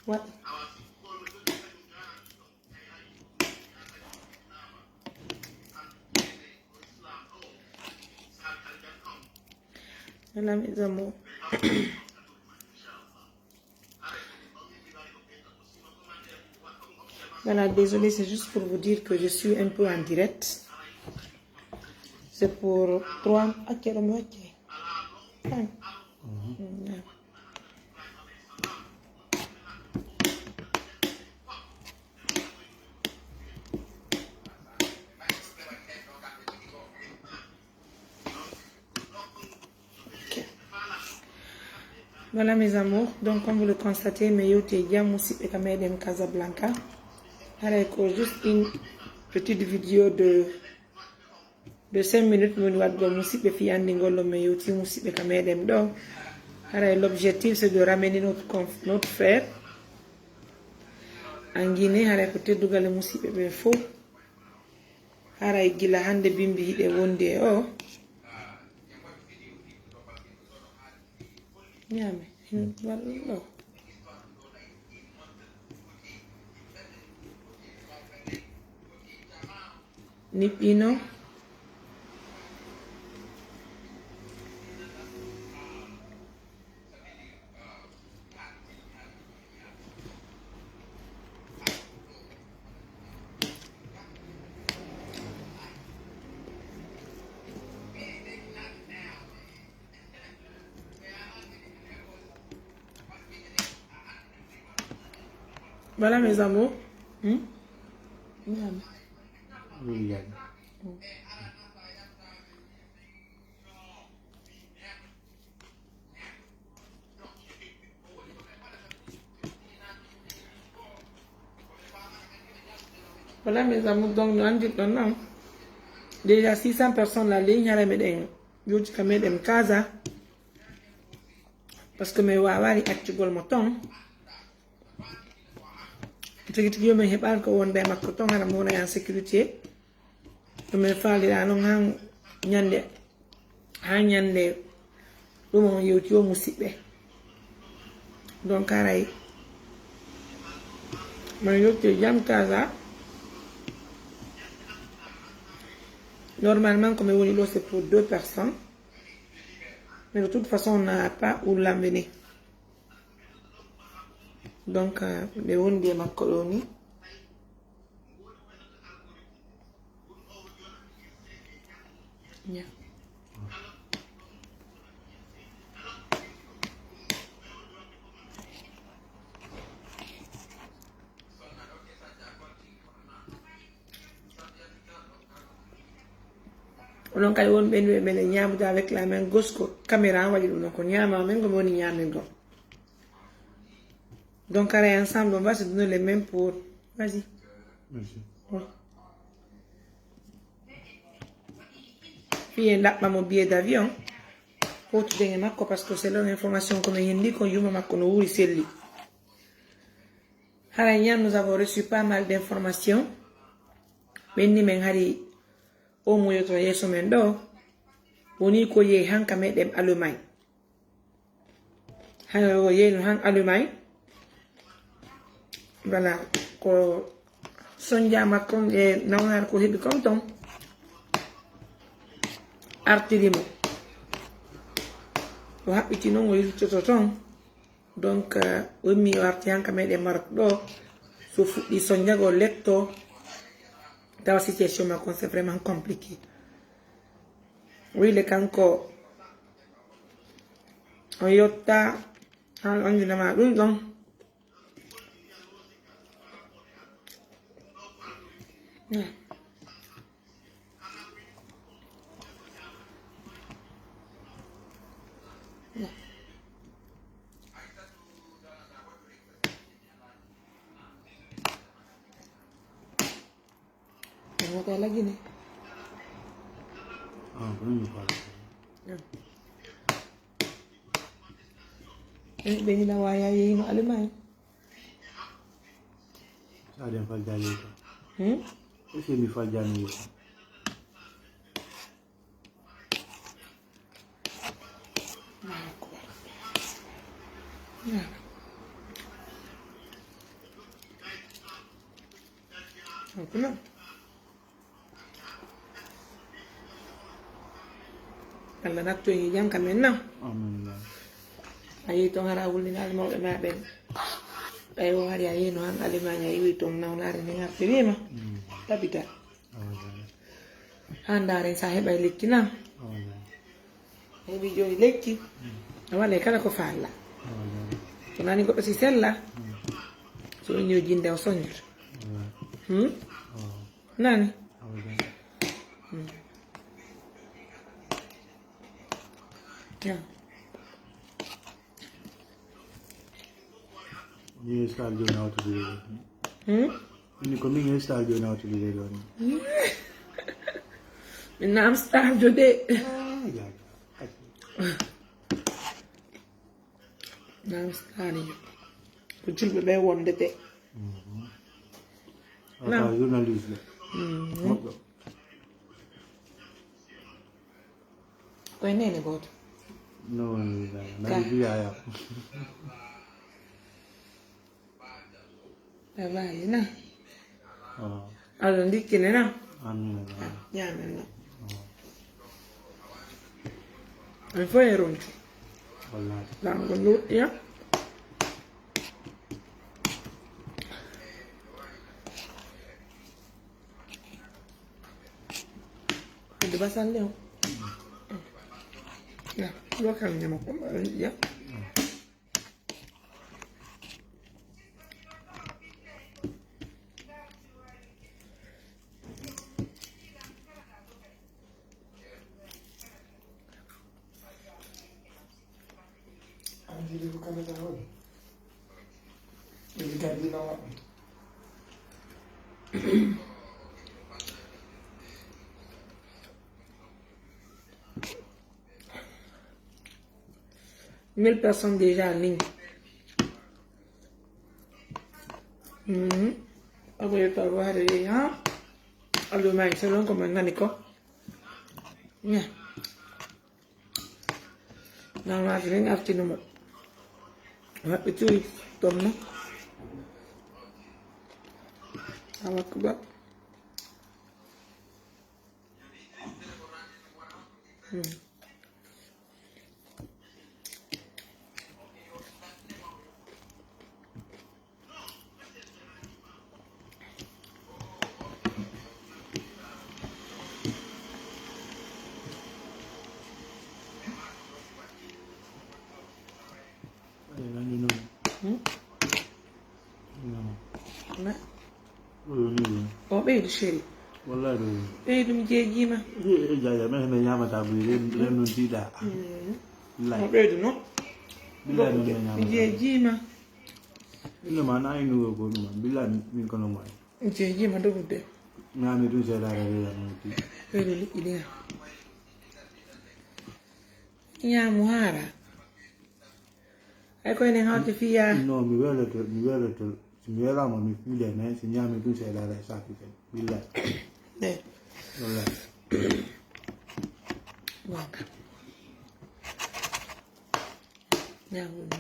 What? Voilà mes amours. Voilà, désolé, c'est juste pour vous dire que je suis un peu en direct. C'est pour 3... À quelle heure? Voilà mes amours, donc comme vous le constatez, mais yo t'es bien aussi et Kamedem Casablanca. Alors juste une petite vidéo de 5 minutes mon wadgo musibe fi andi ngollo me yoti musibe Kamedem donc. Alors l'objectif c'est de ramener notre frère en Guinée. Alors peut-être dougal musibe be fo. Alors gila hande bimbi hide wonde o. Nyame, wallo. Nipino. Voilà mes amours. Voilà mes amours, donc nous avons dit non. Déjà 600 personnes la ligne à la médaille. Yo tu camé dem casa. Parce que mes wawari actuellement moton. Tigi yo me hebal ko wonde makko ton hana mona en sécurité. To me faali la non han nyande dum on yewti o musibbe. Donc aray man yotte jam casa. Normalement, comme on dit, c'est pour 2 personnes. Mais de toute façon, on n'a pas où l'amener. Donc, les on dit macaroni. Yeah. Donc ay won ben we mele ñamude avec la main gauche ko caméra wadi dum ko ñama men ko woni ñamen go. Donc ensemble on va se donner les mêmes pour vas-y. Merci. Puis là ma mon billet d'avion. Pour tu dengue makko parce que c'est l'information comme yindi ko yuma makko no wuri selli. Hara nous avons reçu pas mal d'informations. Benni men hari o moyoto yeso men do woni ko ye hanka medem Allemagne hayo ye no han Allemagne voilà ko sonja makon e nawnar ko hebi konton artirimo o habbiti non o yurtoto ton donc o mi arti hanka medem Maroc do so fuddi sonjago letto. Dans la situation, c'est vraiment compliqué. Oui, les canco. On yota. On dit la donc. Apa lagi nih? Belum lupa. Beni na waya yung Allemagne. Ada yang faljani itu. Itu mi faljani itu. Alhamdulillah. Allah natto yi jam kamen na. Amin. Ayi to ngara wulni ngal mo be maben. Ay o hari ayi no an alemanya yi to nawnare ni ngapte wema. Tabita. Handare sahiba lekina. Ay bi joni lekki. Wala kala ko falla. To nani ko si sella. So ñu jinde o soñjut. Nani? Yeah. You start going out to the When you come in, you start going out to the Now I'm starved today. Now I'm starving. Put you be one day. No. You're not losing. Kau ini ni bot. No, nanti dia ya. Vale, na. Oh. Allora, di che ne na? Amin. Ya, no. Mi fai roncio. Wallahi. Lango lu, ya. Ada basal dia. Ya, lu kan nyamuk ya. Jadi bukan ada tahu. Jadi ganti nama. Mille personnes déjà en ligne. Après le avoir hein. Alors mais c'est long comme un anico. Nya. Nang la sering arti nomor. What itu tom na? Awak kebab. Oh, baby, Sherry. Wallahi. Dum jeji ma. Ya me nyama tabu le no dida. Oh, baby, no. Bila no nyama. Jeji ma. Bila mana inu ko no bila min kono mai. Jeji ma do de. Na mi tu se la la no ti. Baby, ile. Ya muhara. Ecco ne hati fia. No, mi vele to mi era ma mi file ne si nyama tu se la sa ti. Bila. Wallahi. Waka. Ya uno.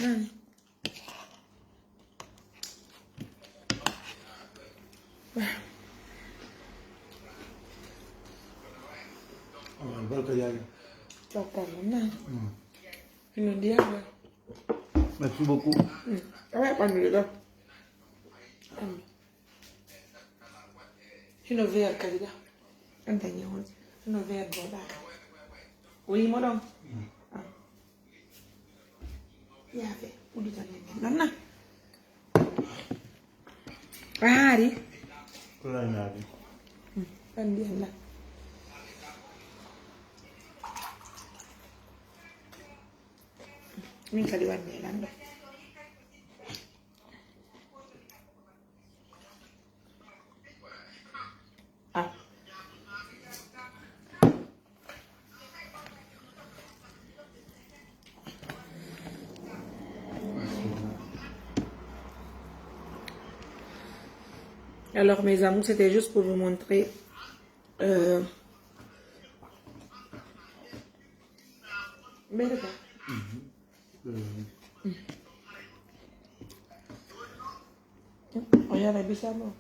Nani? Barka ya. Coklat mana? Ini dia apa? Merci beaucoup. Apa dulu? Hino ver kalida. Antanya hon. Hino ver boda. Oui, madame. Ya ve, udah jalan. Nana. Hari. Kurang hari. Kan dia lah. Min kali warne lando. Alors mes amours, c'était juste pour vous montrer Mais d'accord. Regarde la biche à moi.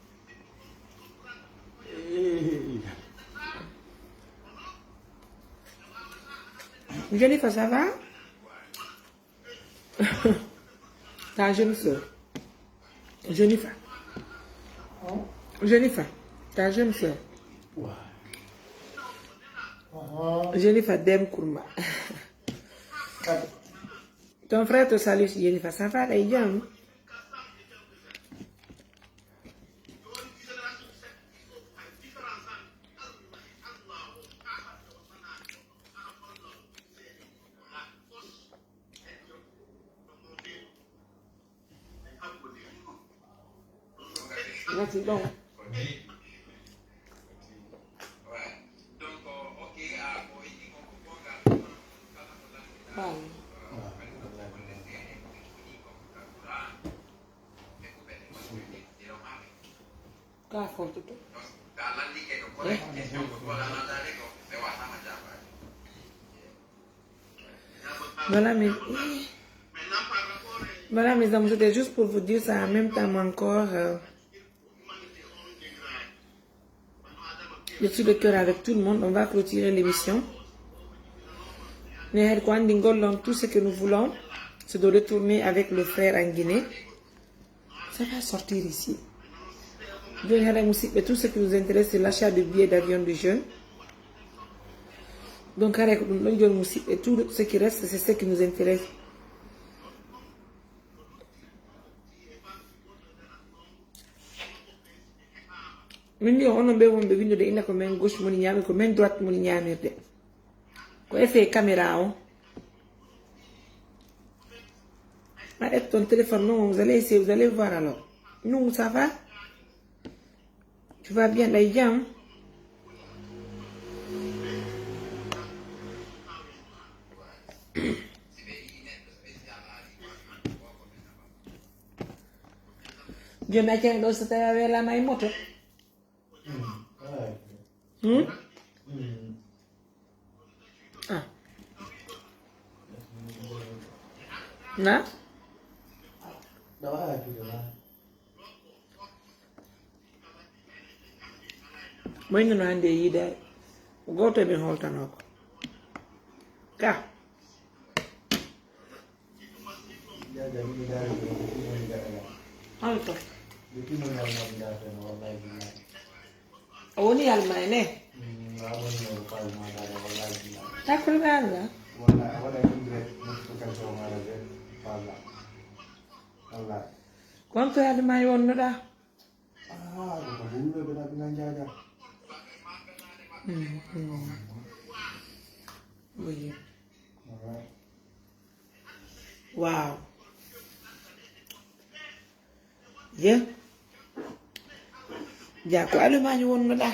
Jennifer, ça va? Ta jeune soeur. Jennifer. Jennifer, ta jeune soeur. Jennifer Dem Kourma. Ton frère te salue, Jennifer. Ça va, les gens? Merci donc. Kaa fortuto. Voilà mes amis, c'était juste pour vous dire ça en même temps encore. Je suis de cœur avec tout le monde. On va clôturer l'émission. Tout ce que nous voulons, c'est de retourner avec le frère en Guinée. Ça va sortir ici. Tout ce qui nous intéresse, c'est l'achat de billets d'avion de jeunes. Donc, et tout ce qui reste, c'est ce qui nous intéresse. Min on be wonbe windo de ina ko men gauche moni nyami ko men droite moni nyamirde ko effet caméra on arrête ton téléphone. Non, vous allez essayer, vous allez voir alors. Non, ça va? Tu vas bien, les gens? Dieu m'a dit que c'était avec la main moto. Ah. Na? Moi non ande yida. Goto be holtanoko. Ka. Alto. Oni almane. Takul gala. Quanto è mai onora? Oui. Wow. Yeah. Ya ko Allemagne won na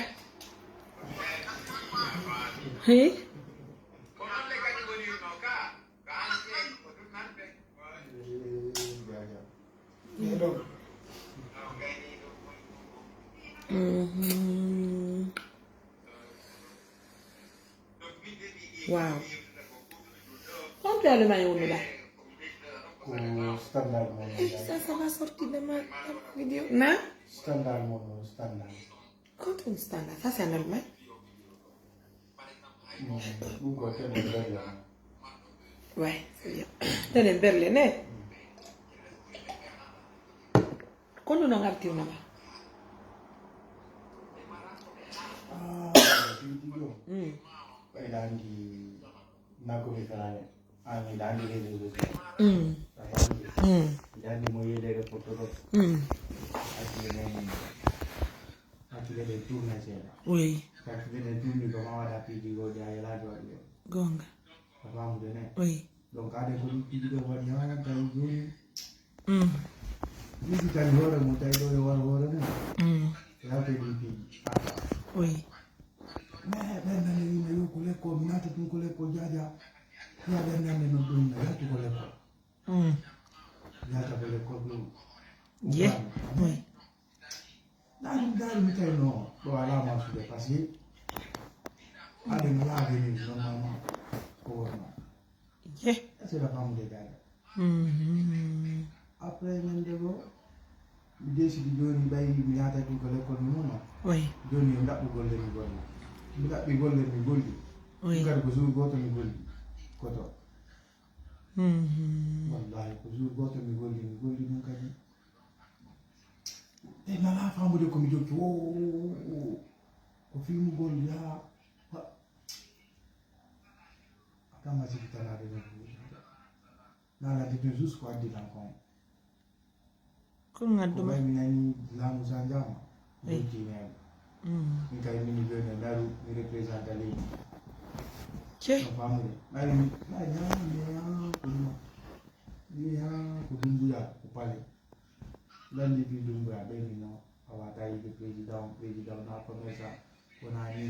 he wow. Quanto è Allemagne won na Standard mono. Ça va sortir de ma vidéo. Na? Standard mono, standard. Quand un standard, ça c'est en Allemagne. Ouais, c'est bien. C'est en Berlin. Quand on a regardé, on a oui. Gonga. Oui. Donc, à des politiques de voyage, oui. Yeah. Oui. c'est la femme de gars après men dego mi décidi joni ɓayi mi yahata ɗum ko l'école mi muma joni yo ɗaɓɓu golle mi golla mi ɗaɓɓi golle mi golli ɗum kadi ko jour goto mi golli koto wallahi ko jour goto mi golli ɗum kadi e nala famude komi jokki o ko filmugol ya kama sikitanade no nalade ɗum juste ko addi tan kon ko ngadduma mi nani laamu sa jama jojjineema min kadi mini joni daru mi représente leydi no famude ɓayri ko dumbuya ko pale landi bi dumbuya ɓeyni no a wata yiide président na commerçant wona ni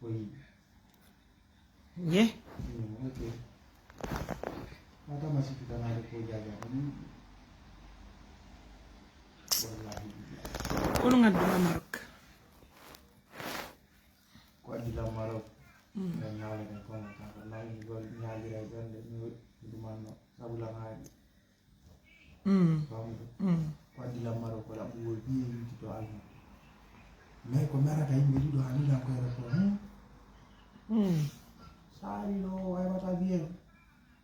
o yiɗi ok watama sikkitanade ko jaja wallahi kono ngadduma Maroc ko addila Maroc ngam ñawlene kono kanko nayi gol ñagira ɓernde mi dumanno sabulan haaɗi famde ko addila Maroc ko ɗaɓɓugol biye yimtito alma mais ko merata yimɓe ɗiɗo hanilan koyre ko saari no waywata biyen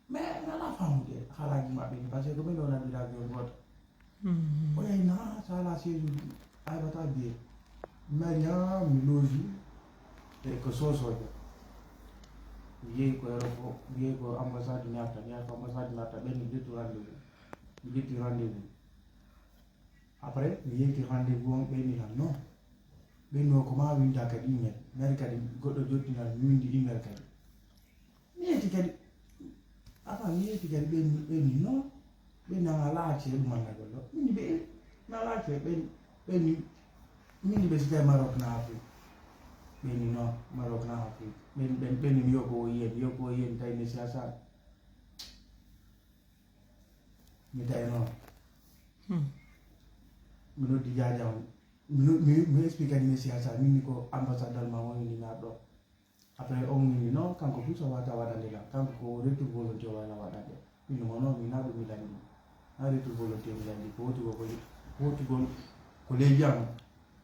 mais nana famude haalaji maɓɓe ni par ce que ɓe ɗo naɓiraɓe goto o yayna sala séjour aybata biye maria mi looji e ko sosojo mi yeehi ko aéroport mi yeehi ko ambassade mi arta mi yahi ko ambassade mi arta ɓenni ƴettu rendez-vous mi ƴetti rendez-vous après mi yeyti rendez-vous on ɓeyni tan non ɓenno ko ma winda kadi email mari kadi goɗɗo jottinal mi windi email kadi mi yeyti kadi mi yeyti kadi ɓenni non ɓenni an a laati e ɗumannagol ɗo mini ɓe mi a laati e ɓenni mini ɓe sita Maroc na Afrique ɓenni non Maroc na Afrique ɓenni mi yokko o yiyen tawi mi siyasani mi tawi noon mi noddi jajam mi explique kadi mi siyasa minni ko ambassade allemand wonini naɗɗo après on wini non kanko fu so wata waɗande kam kanko ko retour volonté o wala waɗande minno non mi naɗo mi landi na retour volonté mi landi ko wotigol ko leydi am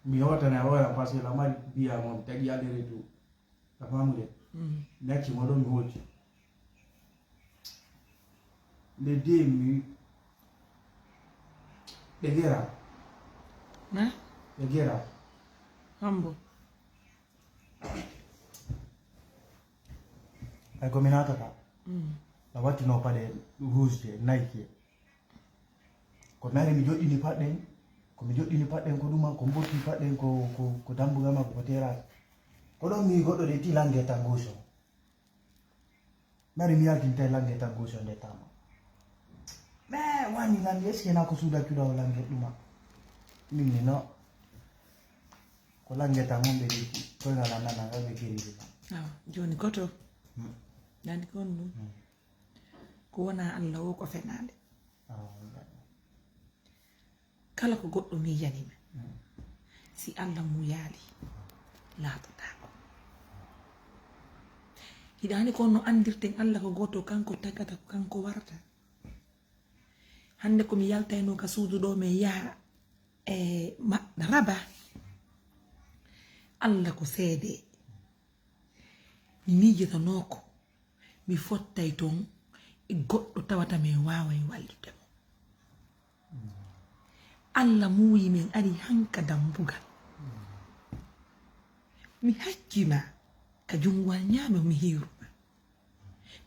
mi hewtane a hoyam par ce que la mari biya moom tagi aller retour a famude mi accimo ɗon mi hooti nde de mi ɓe gera ɓe gera hambo ay komi natata a wattino paɗe rouge je Nike ko mari mi joɗɗini paɗɗen komi joɗɗini paɗɗen ko ɗuma ko mbotti paɗɗen ko dambugama ko terata ko ɗon mi goɗɗo de ti langue tan gauche o mari mi yaltinta langue tan gauche o nde tama mais wani langue est ce que na ko suuda cuɗa o langue ɗuma minni no ko langue tan on ɓe ɗiki koynala nana ɓe keride tan joni goto dandi kon ɗum ko wona Allah o ko fenade kala ko goɗɗo miyanima si Allah mu yaali laatotako hiɗani kon no andirten Allah ko goto kanko tagata ko kanko warta hande komi yaltayno ka suudu ɗo min yaha raba Allah ko seede mi miijotanoko mi fottay toon e goɗɗo tawata min waway walludemo Allah muuyi min ari hanka dambugal mi hakkima ka jungwal ñaame mi hiiruma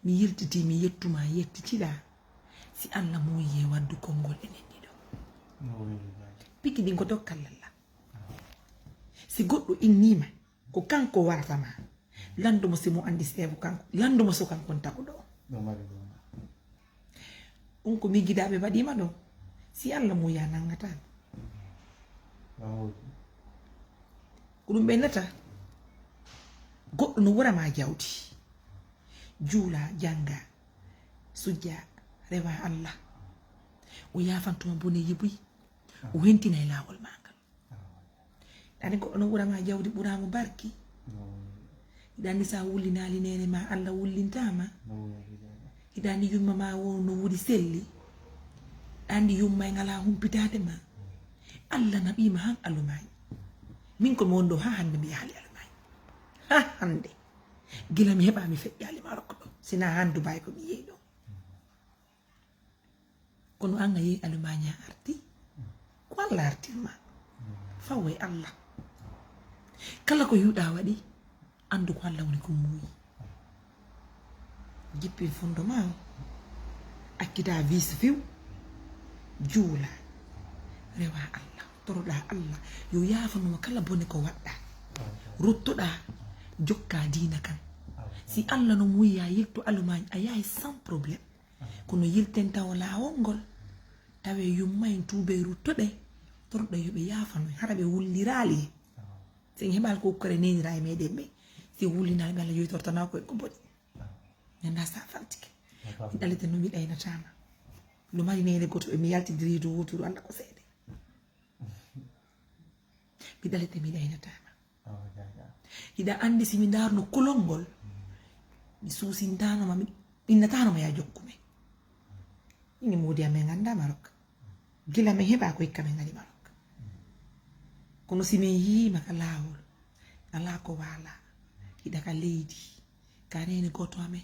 mi yirtiti mi yettuma yettitiɗa si Allah muuyi e waddu konngol enen ɗiɗo piki ɗin ko dokkallalla si goɗɗo innima ko kanko wartama landumo simo andi seebo kanko landumo so kankon tago ɗo on ko migidaɓe waɗima ɗo si Allah mo ya nangata ko ɗum ɓennata goɗɗo no wurama jawdi juula janga sujja rewa Allah o yafantuma bone yibuy o hentina e lawol magal ɗani goɗɗo no wurama jawdi ɓuramo barki ɗanni sa wullinali nene ma Allah wullintama hidani yumma ma wono wudi selli andi yumma ngala humpitade ma Allah nabi ma han alumay min ko mondo ha hande mi yali alumay ha hande gila mi heba mi feƴƴali maroko ɗo sina han Dubai ko mi yeyi ɗo kono an a yehi alumaya arti ko Allah artirma fawe Allah kala ko yuɗa waɗi andu ko Allah woni ko muuyi jippin fondement akkita vis few juula rewa Allah toroɗa Allah yo yafanuma kala bone ko waɗɗa ruttoɗa jokka dina kan si Allah no muuyi a yilto alumaañ a yahay sans probléme kono yilten tawa lawol ngol tawe yumma en tuube ruttoɗe toroɗa yoɓe yafano hara ɓe wullirali sen heɓal ko kore nenira e meɗen ɓe si wullinali ɓe Allah yoytortana ko ko boɗi nanda sa fantike mi ɗalite no mi ɗaynatama no mari nene goto ɓe mi yaltidiri to wuturu Allah ko seede mi ɗalite mi ɗaynatama hiɗa andi simi darno kolol ngol mi suusintanoma mi ɗinnatanoma ya jokkume ini modi amen ganda Marok gila me heɓa ko hikka men gadi Marok kono simin yima ka lawol ala ko wala hiɗa ka leydi ka nene goto amen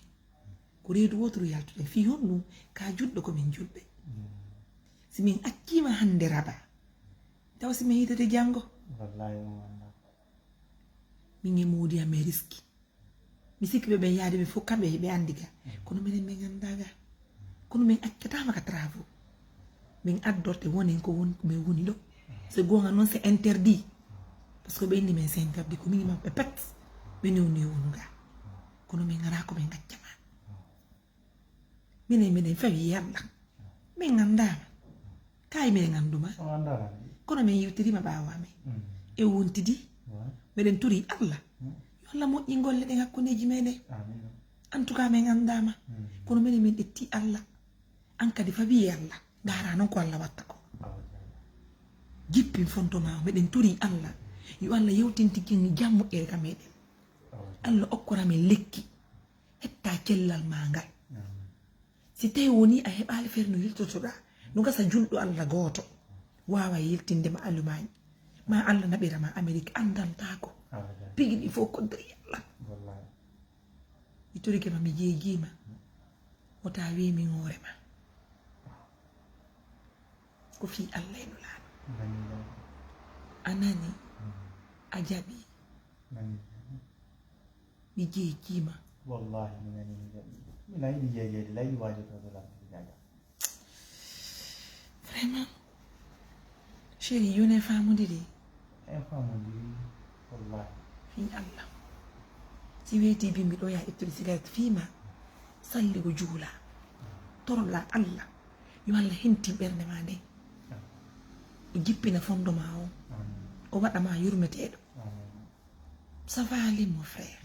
ko reedu wotoro yaltuɗen fi honɗum ka juɗɗo komin julɓe simin accima hande raba taw simin hitete janggo min e modi amen riski mi sikki ɓe ɓen yaade ɓe fof kamɓe ɓe andiga kono minen min gandaga kono min accatama ka travaux min addorte wonen ko won min woni ɗo so gonga noon c'est interdit par ce que ɓe indi men c'est interdit ko min maɓɓe pet ɓe newni wonuga kono min gara ko min gaccama minen fawi yalla min gandama kay min ganduma kono min yewtirima ɓawamen e wontidi miɗen turi Allah yo Allah moƴƴi golle ɗen hakkudeji meɗen en tout cas min gandama kono minen min ɗetti Allah an kadi fawi Allah gara noon ko Allah watta ko jippin fontoma miɗen turi Allah yo Allah yewtintigini jammo e ka meɗen Allah okkoramin lekki hetta cellal ma ngal si tawi woni a heɓali feere no yiltotoɗa no gasa julɗo Allah goto wawa yiltindema alumañi ma Allah naɓirama Amérique andantako pigui ɗi fof koddiri Allah mi torikema mi jeejima wota wimi hoorema ko fi Allah eno laaɗo anani a jaɓi mi jeejima wallahi mi nani mi jaɓi mi layiɗi jeejeede layiɗi wajotoɗolam jaja vraiment chéri yone famude de en famodiri wallahi fi Allah si weeti bimbi ɗo ya ƴettude cigarette fima salligo juula torola Allah yo Allah henti ɓernde ma nde o jippina fondoma o waɗama yurmeteɗo ça va aller mon frère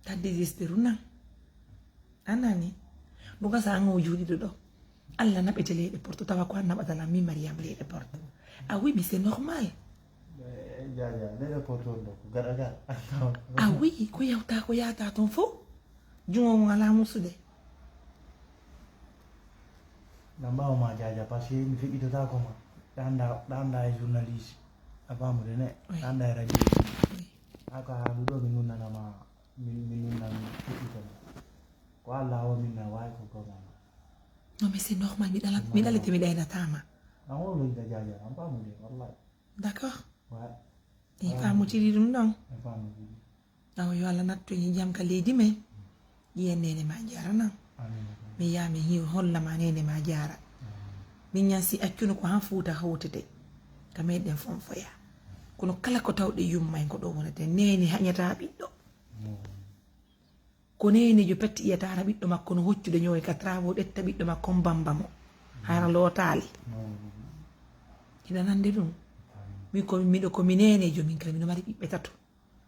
ta désespéru nan anani ɗo gasa an o juuɗiɗo ɗo Allah naɓete leyɗe porte tawa ko an naɓatala min Mariam leyɗe porte ah oui mais c'est normal jaja leyɗe porte on ɗo ko gaɗagal ah oui ko yawta ko yata toon fof jungo mo ala musude na mbawma jaja par ce que mi feƴƴitotako ma ɗanda e journaliste a famude ne ɗanda e radio haka haalu ɗo mi nunnanama mi nunnan feƴƴitoma ko Allah o minna wawi ko gomama non mais c'est normal mi ɗalete mi ɗaynatama an woloyda jaja an famude wallahi d'accord wa i famutiri ɗum ɗon an famudiri aw yo Allah nattoñi jam ka leydi men yiyen nene ma jara nan mi yami hi hollama nene ma jara min ñansi accuno ko han fuuta hawtete ka meɗen fonfoya kono kala ko tawɗe yumma ko ɗo wonete nene hañata ɓiɗɗo ko nene jo petti iyatara ɓiɗɗo makko no hoccude ñoy ka travaux ɗetta ɓiɗɗo makko mbamba mo hara lootali ina nande ɗum min ko miɗo komi nenejo min kala miɗo mari ɓiɓɓe tato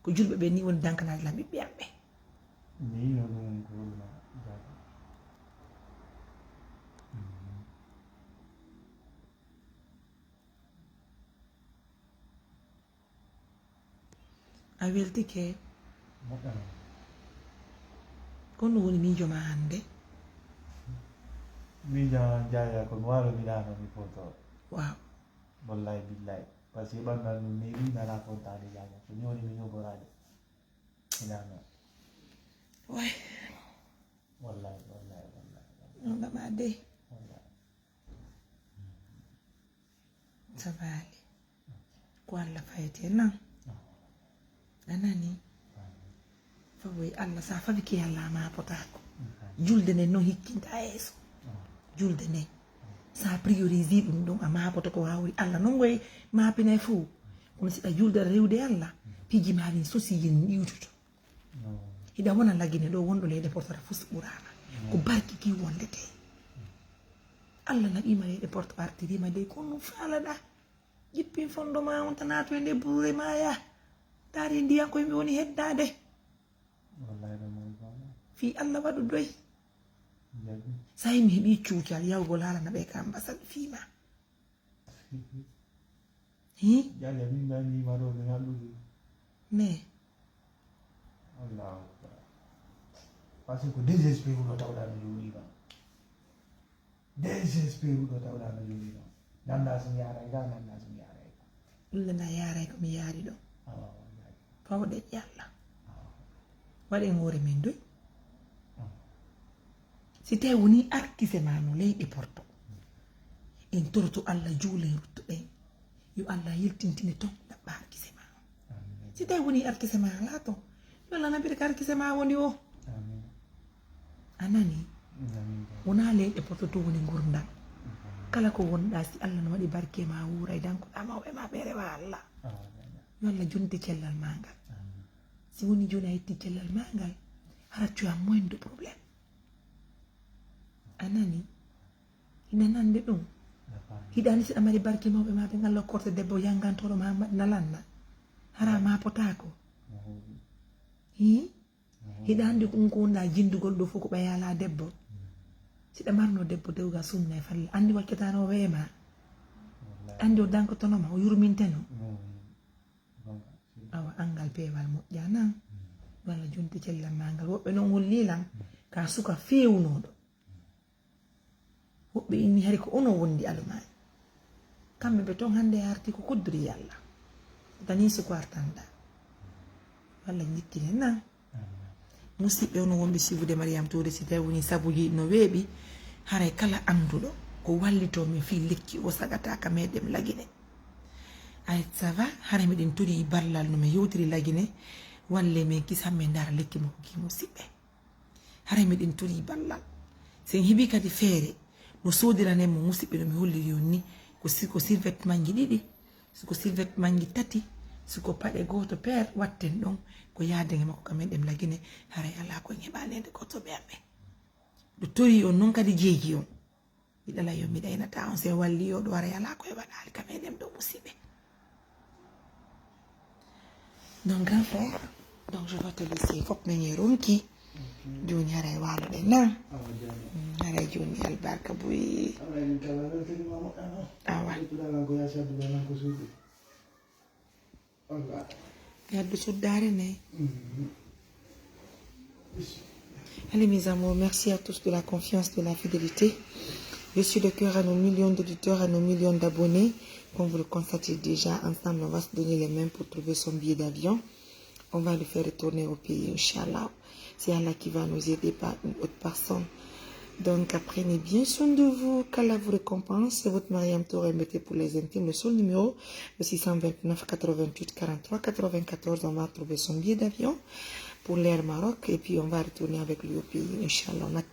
ko julɓe ɓe ni woni dankanade lam ɓiɓɓe am ɓe mi yino ɗum ko wulma jaja a weltike moƴƴano kono woni miijo ma hande miijo jaya ko waro Milano mi foto waaw wallahi billahi parce que ɓangal mum ni nana fontade jaya ko ni woni mi ñogoraade Milano way wallahi non gama de ça va aller ko Allah fayete nan anani fawoy Allah sa fabi ki Allah ma potako julde ne no hikkinta yeso julde ne sa prioriser ɗum ɗon a mapoto ko wawri Allah non goye mapine fou kono siɗa julde rewde Allah piji mari sosi yin yiwtuto hiɗa wona lagine ɗo wonɗo leyɗe portata fus ɓurama ko barki ki wondete Allah naɓima leyɗe porte artirima de kono falaɗa jippin fondo ma on tanato e nde burure ma ya dari ndiyan koye mi woni heddade fi Allah waɗu doy sai mi heɓi cuucal yawgol haalana ɓe ka ambasade fima hi mais parce que désespéré ɗo tawɗano jooɗi kam désespéré ɗo tawɗano jooɗi kam nanda somi yaray ga nanda somi yaray ka ɗullena yaray komi yaari ɗo fawɗe ƴalla waɗen hoore men doy si tawi woni arkise ma no leyɗe porto en toroto Allah juule ruttoɗen yo Allah yeltintine ton ɗaɓɓa arkise ma si tawi woni arkise ma ala ton yo Allah nabire ko arkise ma woni o anani wona leyɗe porto to woni gurdam kala ko wonɗa si Allah no waɗi barke ma wuuray dankoɗa mawɓe ma ɓe rewa Allah yo Allah jonti cellal ma ngal si woni joni a yetti cellal ma ngal hara tu as moins de problème anani ina nande ɗum hiɗani siɗa mari barke mawɓe ma ɓe ngallo korte debbo yangantoɗo Mahamad nalanna hara ma potako hi hiɗa andi ɗum ko wonɗa jindugol ɗo fof ko ɓayala debbo siɗa marno debbo dewga sumna e falle andi wakketano o weema andi o dankotonoma o yurminteno awa angal peewal moƴƴa nan walla jonti cellal ma ngal woɓɓe noon hollilan ka suka fewnoɗo woɓɓe inni hari ko ono wondi alumani kamɓe ɓe ton hande arti ko kodduri Allah dani suko artanda walla jikkine nan musidɓe ono wonɓe sivude Mariame Touré si tawi woni sabuji no weeɓi haray kala anduɗo ko wallitomi fi lekki o sagata ka meɗen lagine ay ça va haray miɗen tori ballal no mi yewtiri lagine walle min kisanmi dara lekki makko ki musidɓe haray miɗen tori ballal sen heeɓi kadi feere no sodiranemo musidɓe no mi holliri on ni ko sirvet manji ɗiɗi siko sirvet manji tati siko paɗe goto paire watten ɗon ko yaadege makko kamen ɗem lagine haray ala ko heɓanede gotoɓe aɓɓe ɗo tori on noon kadi jeeji on miɗala yo mi ɗaynata on se walli yo ɗo haray ala ko heɓanali kamen ɗem ɗo musidɓe donc grand frère donc je vais te laisser fop meñe ronki joni haray waloɗe nan haray joni albarka boyi awa yaddu suddare nayi. Allez mes amours, merci à tous de la confiance, de la fidélité. Je suis de cœur à nos millions d'auditeurs, à nos millions d'abonnés. Comme vous le constatez déjà, ensemble, on va se donner les mains pour trouver son billet d'avion. On va le faire retourner au pays, Inch'Allah. C'est Allah qui va nous aider, pas une autre personne. Donc, prenez bien soin de vous. Qu'Allah vous récompense. C'est votre Mariame Touré, mettez pour les intimes le seul numéro, le 629 88 43 94. On va trouver son billet d'avion pour l'Air Maroc et puis on va retourner avec lui au pays, Inch'Allah. On a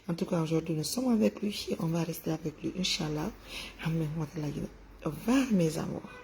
en tout cas, aujourd'hui, nous sommes avec lui et on va rester avec lui, Inch'Allah. Au revoir, mes amours.